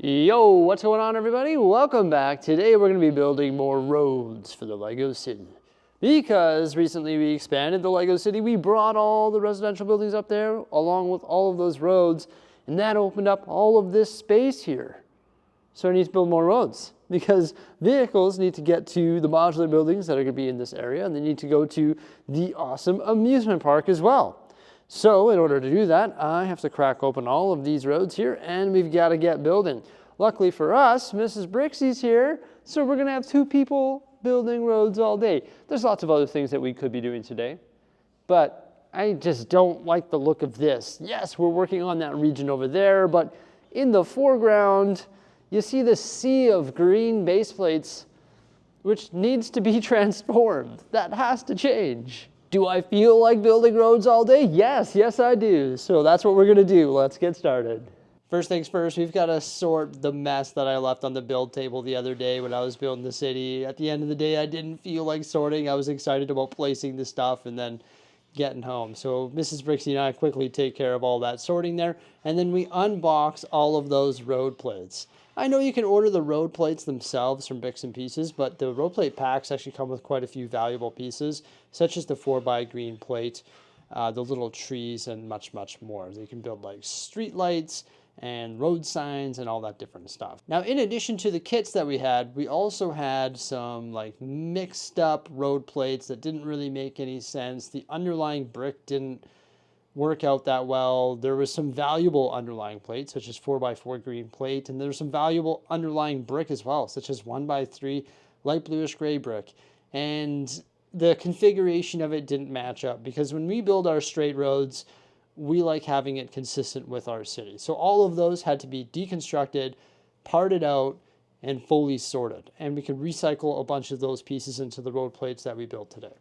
Yo, what's going on everybody? Welcome back. Today we're going to be building more roads for the Lego City. Because recently we expanded the Lego City, we brought all the residential buildings up there along with all of those roads, and that opened up all of this space here. So I need to build more roads because vehicles need to get to the modular buildings that are going to be in this area, and they need to go to the awesome amusement park as well. So in order to do that, I have to crack open all of these roads here, and we've got to get building. Luckily for us, Mrs. Bricksie's here, so we're going to have two people building roads all day. There's lots of other things that we could be doing today, but I just don't like the look of this. Yes, we're working on that region over there, but in the foreground, you see the sea of green base plates, which needs to be transformed. That has to change. Do I feel like building roads all day? Yes, I do. So that's what we're gonna do. Let's get started. First things first, we've got to sort the mess that I left on the build table the other day when I was building the city. At the end of the day, I didn't feel like sorting. I was excited about placing the stuff and then getting home. So Mrs. Bricksie and I quickly take care of all that sorting there, and then we unbox all of those road plates. I know you can order the road plates themselves from Bits and Pieces, but the road plate packs actually come with quite a few valuable pieces, such as the 4x green plate, the little trees, and much, much more. They can build like street lights and road signs and all that different stuff. Now, in addition to the kits that we also had some like mixed up road plates that didn't really make any sense. The underlying brick didn't work out that well. There was some valuable underlying plates, such as 4x4 green plate, and there's some valuable underlying brick as well, such as 1x3 light bluish gray brick. And the configuration of it didn't match up because when we build our straight roads, we like having it consistent with our city. So all of those had to be deconstructed, parted out, and fully sorted. And we could recycle a bunch of those pieces into the road plates that we built today.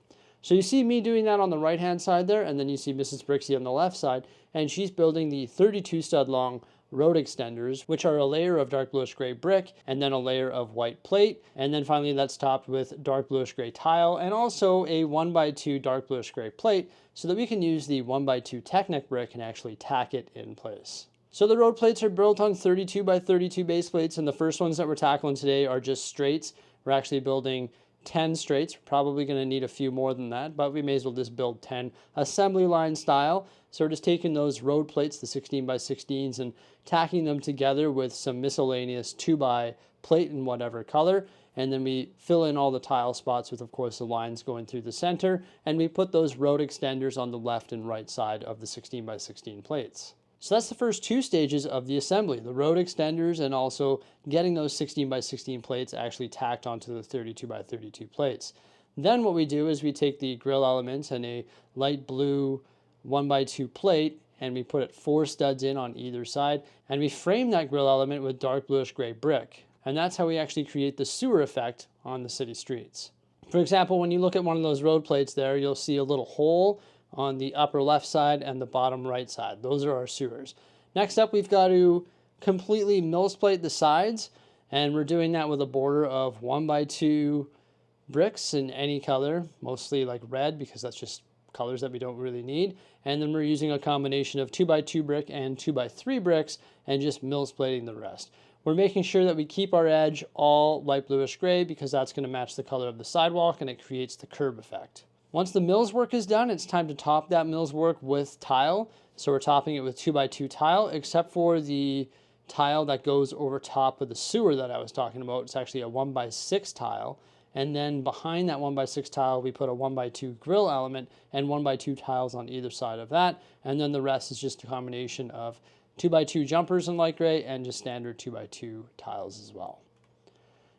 So you see me doing that on the right-hand side there, and then you see Mrs. Bricksie on the left side, and she's building the 32 stud long road extenders, which are a layer of dark bluish gray brick, and then a layer of white plate, and then finally that's topped with dark bluish gray tile, and also a 1x2 dark bluish gray plate, so that we can use the 1x2 Technic brick and actually tack it in place. So the road plates are built on 32x32 base plates, and the first ones that we're tackling today are just straights. We're actually building 10 straights. We're probably going to need a few more than that, but we may as well just build 10 assembly line style. So we're just taking those road plates, the 16x16s, and tacking them together with some miscellaneous 2x plate in whatever color. And then we fill in all the tile spots with, of course, the lines going through the center. And we put those road extenders on the left and right side of the 16x16 plates. So that's the first two stages of the assembly, the road extenders and also getting those 16x16 plates actually tacked onto the 32x32 plates. Then what we do is we take the grill elements and a light blue 1x2 plate and we put 4 studs in on either side and we frame that grill element with dark bluish gray brick. And that's how we actually create the sewer effect on the city streets. For example, when you look at one of those road plates there, you'll see a little hole on the upper left side and the bottom right side. Those are our sewers. Next up, we've got to completely millsplate the sides, and we're doing that with a border of 1x2 bricks in any color, mostly like red because that's just colors that we don't really need. And then we're using a combination of 2x2 brick and 2x3 bricks and just millsplating the rest. We're making sure that we keep our edge all light bluish gray because that's going to match the color of the sidewalk and it creates the curb effect. Once the mills work is done, it's time to top that mills work with tile. So we're topping it with 2x2 tile, except for the tile that goes over top of the sewer that I was talking about. It's actually a 1x6 tile. And then behind that 1x6 tile, we put a 1x2 grill element and 1x2 tiles on either side of that. And then the rest is just a combination of 2x2 jumpers in light gray and just standard 2x2 tiles as well.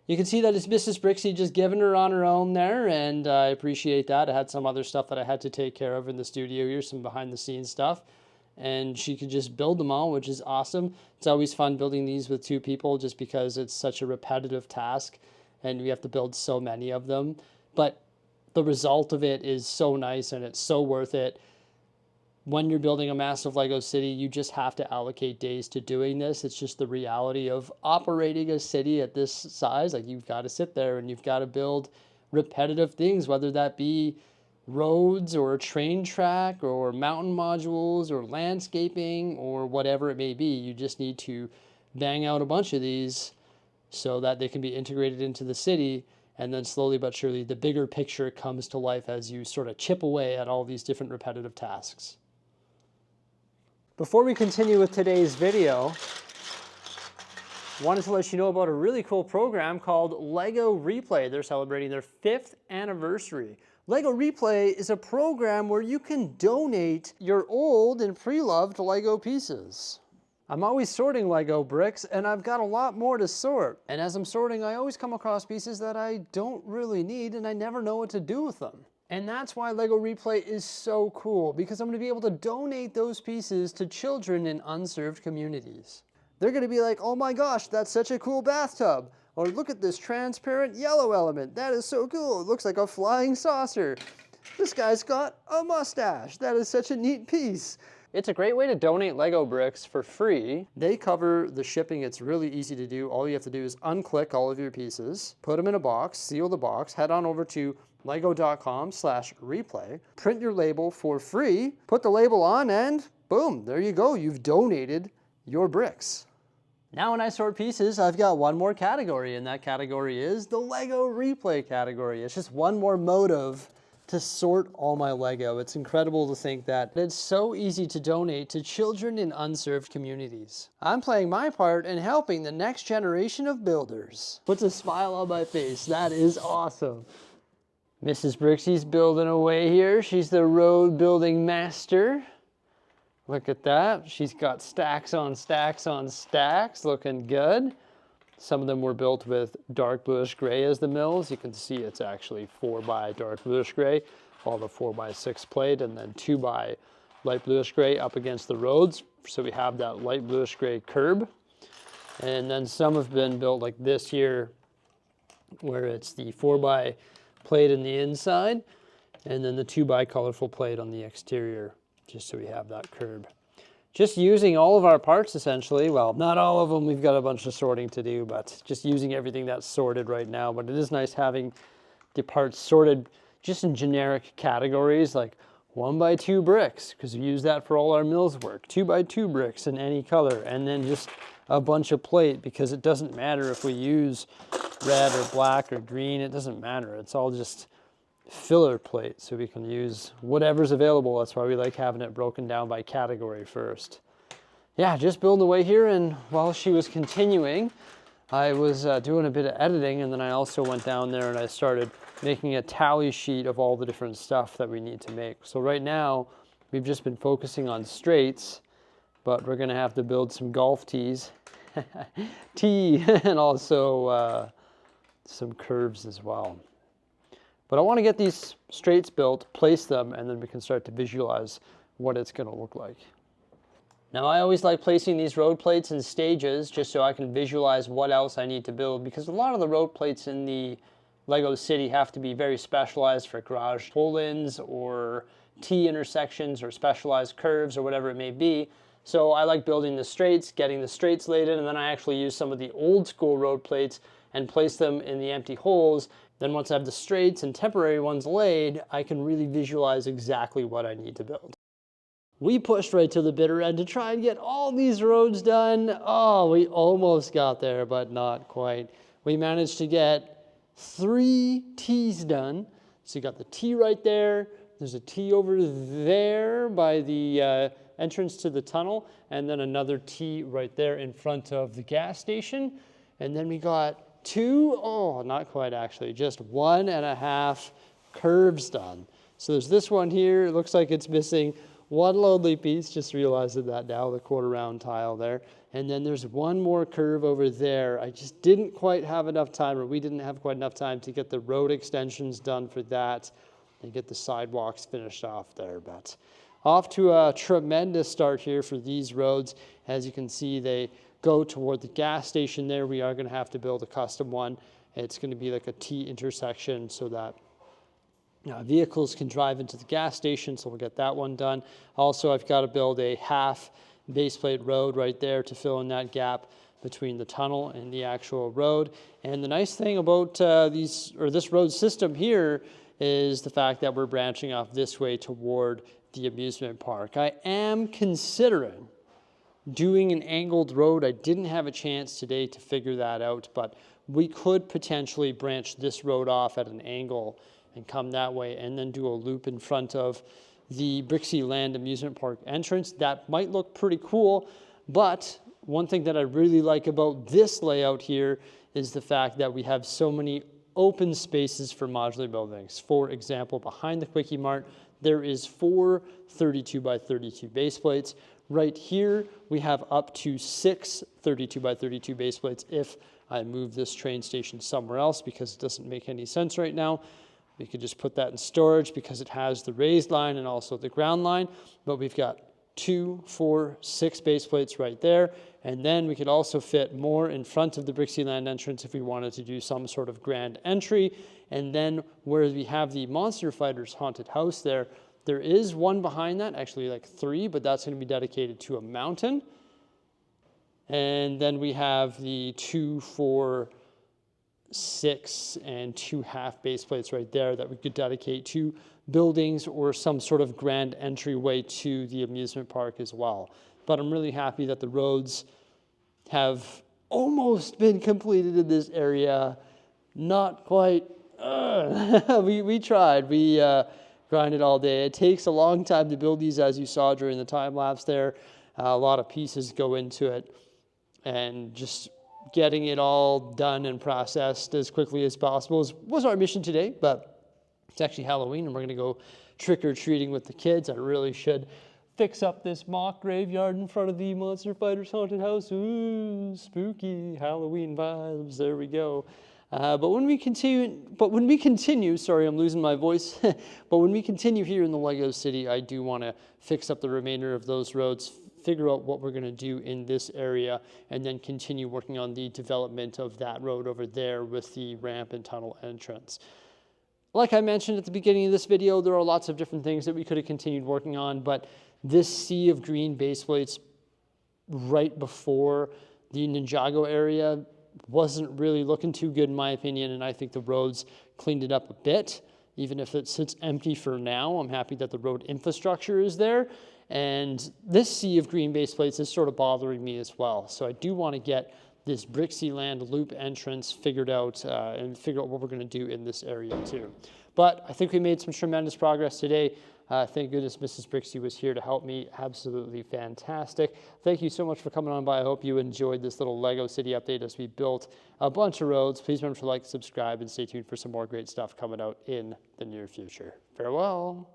You can see that it's Mrs. Bricksie just giving her on her own there, and I appreciate that. I had some other stuff that I had to take care of in the studio here, some behind the scenes stuff, and she could just build them all, which is awesome. It's always fun building these with two people just because it's such a repetitive task and we have to build so many of them, but the result of it is so nice and it's so worth it. When you're building a massive Lego city, you just have to allocate days to doing this. It's just the reality of operating a city at this size. Like, you've got to sit there and you've got to build repetitive things, whether that be roads or a train track or mountain modules or landscaping or whatever it may be. You just need to bang out a bunch of these so that they can be integrated into the city. And then slowly but surely, the bigger picture comes to life as you sort of chip away at all these different repetitive tasks. Before we continue with today's video, I wanted to let you know about a really cool program called Lego Replay. They're celebrating their 5th anniversary. Lego Replay is a program where you can donate your old and pre-loved Lego pieces. I'm always sorting Lego bricks, and I've got a lot more to sort. And as I'm sorting, I always come across pieces that I don't really need, and I never know what to do with them. And that's why Lego Replay is so cool, because I'm going to be able to donate those pieces to children in unserved communities. They're going to be like, oh my gosh, that's such a cool bathtub. Or look at this transparent yellow element. That is so cool. It looks like a flying saucer. This guy's got a mustache. That is such a neat piece. It's a great way to donate Lego bricks for free. They cover the shipping. It's really easy to do. All you have to do is unclick all of your pieces, put them in a box, seal the box, head on over to lego.com/replay, print your label for free, put the label on, and boom, there you go. You've donated your bricks. Now when I sort pieces, I've got one more category, and that category is the Lego Replay category. It's just one more motive to sort all my Lego. It's incredible to think that it's so easy to donate to children in unserved communities. I'm playing my part in helping the next generation of builders. Puts a smile on my face. That is awesome. Mrs. Brixie's building away here. She's the road building master. Look at that. She's got stacks on stacks on stacks, looking good. Some of them were built with dark bluish gray as the mills. You can see it's actually 4x dark bluish gray, all the 4x6 plate, and then 2x light bluish gray up against the roads. So we have that light bluish gray curb. And then some have been built like this here, where it's the 4x plate in the inside, and then the 2x colorful plate on the exterior, just so we have that curb. Just using all of our parts essentially, well, not all of them, we've got a bunch of sorting to do, but just using everything that's sorted right now. But it is nice having the parts sorted just in generic categories, like 1x2 bricks, because we use that for all our mills work, 2x2 bricks in any color, and then just a bunch of plate, because it doesn't matter if we use red or black or green, it doesn't matter. It's all just filler plate, so we can use whatever's available. That's why we like having it broken down by category first. Yeah, just building away here, and while she was continuing, I was doing a bit of editing, and then I also went down there and I started making a tally sheet of all the different stuff that we need to make. So right now, we've just been focusing on straights, but we're gonna have to build some golf tees, and also some curves as well. But I want to get these straights built, place them, and then we can start to visualize what it's going to look like. Now I always like placing these road plates in stages just so I can visualize what else I need to build, because a lot of the road plates in the Lego City have to be very specialized for garage pull-ins or T intersections or specialized curves or whatever it may be. So I like building the straights, getting the straights laid in, and then I actually use some of the old school road plates and place them in the empty holes. Then once I have the straights and temporary ones laid, I can really visualize exactly what I need to build. We pushed right to the bitter end to try and get all these roads done. Oh, we almost got there, but not quite. We managed to get 3 T's done. So you got the T right there. There's a T over there by the entrance to the tunnel, and then another T right there in front of the gas station. And then we got 2, oh, not quite actually, just 1.5 curves done. So there's this one here. It looks like it's missing one lonely piece, just realizing that now, the quarter round tile there. And then there's one more curve over there. I just didn't quite have enough time, or we didn't have quite enough time to get the road extensions done for that and get the sidewalks finished off there. But off to a tremendous start here for these roads. As you can see, they go toward the gas station there. We are going to have to build a custom one. It's going to be like a T intersection so that vehicles can drive into the gas station, so we'll get that one done. Also, I've got to build a half base plate road right there to fill in that gap between the tunnel and the actual road. And the nice thing about this road system here is the fact that we're branching off this way toward the amusement park. I am considering doing an angled road. I didn't have a chance today to figure that out, but we could potentially branch this road off at an angle and come that way and then do a loop in front of the Bricksie Land Amusement Park entrance. That might look pretty cool, but one thing that I really like about this layout here is the fact that we have so many open spaces for modular buildings. For example, behind the Quickie Mart, there is 4 32 by 32 base plates. Right here, we have up to 6 32 by 32 base plates if I move this train station somewhere else, because it doesn't make any sense right now. We could just put that in storage because it has the raised line and also the ground line, but we've got 2, 4, 6 base plates right there. And then we could also fit more in front of the Bricksie Land entrance if we wanted to do some sort of grand entry. And then where we have the Monster Fighters haunted house there is one behind that, actually like 3, but that's going to be dedicated to a mountain. And then we have the 2, 4, 6, and 2 half base plates right there that we could dedicate to buildings or some sort of grand entryway to the amusement park as well. But I'm really happy that the roads have almost been completed in this area. Not quite. We tried. We grinded all day. It takes a long time to build these, as you saw during the time lapse there. A lot of pieces go into it, and just getting it all done and processed as quickly as possible was our mission today. But it's actually Halloween, and we're going to go trick-or-treating with the kids. I really should fix up this mock graveyard in front of the Monster Fighters haunted house. Ooh, spooky Halloween vibes. There we go. But when we continue, sorry, I'm losing my voice. But when we continue here in the Lego City, I do want to fix up the remainder of those roads, figure out what we're going to do in this area, and then continue working on the development of that road over there with the ramp and tunnel entrance. Like I mentioned at the beginning of this video, there are lots of different things that we could have continued working on, but this sea of green base plates right before the Ninjago area wasn't really looking too good in my opinion, and I think the roads cleaned it up a bit. Even if it sits empty for now, I'm happy that the road infrastructure is there. And this sea of green base plates is sort of bothering me as well. So I do want to get this Bricksie Land loop entrance figured out and figure out what we're going to do in this area too. But I think we made some tremendous progress today. Thank goodness Mrs. Bricksie was here to help me. Absolutely fantastic. Thank you so much for coming on by. I hope you enjoyed this little Lego City update as we built a bunch of roads. Please remember to like, subscribe, and stay tuned for some more great stuff coming out in the near future. Farewell.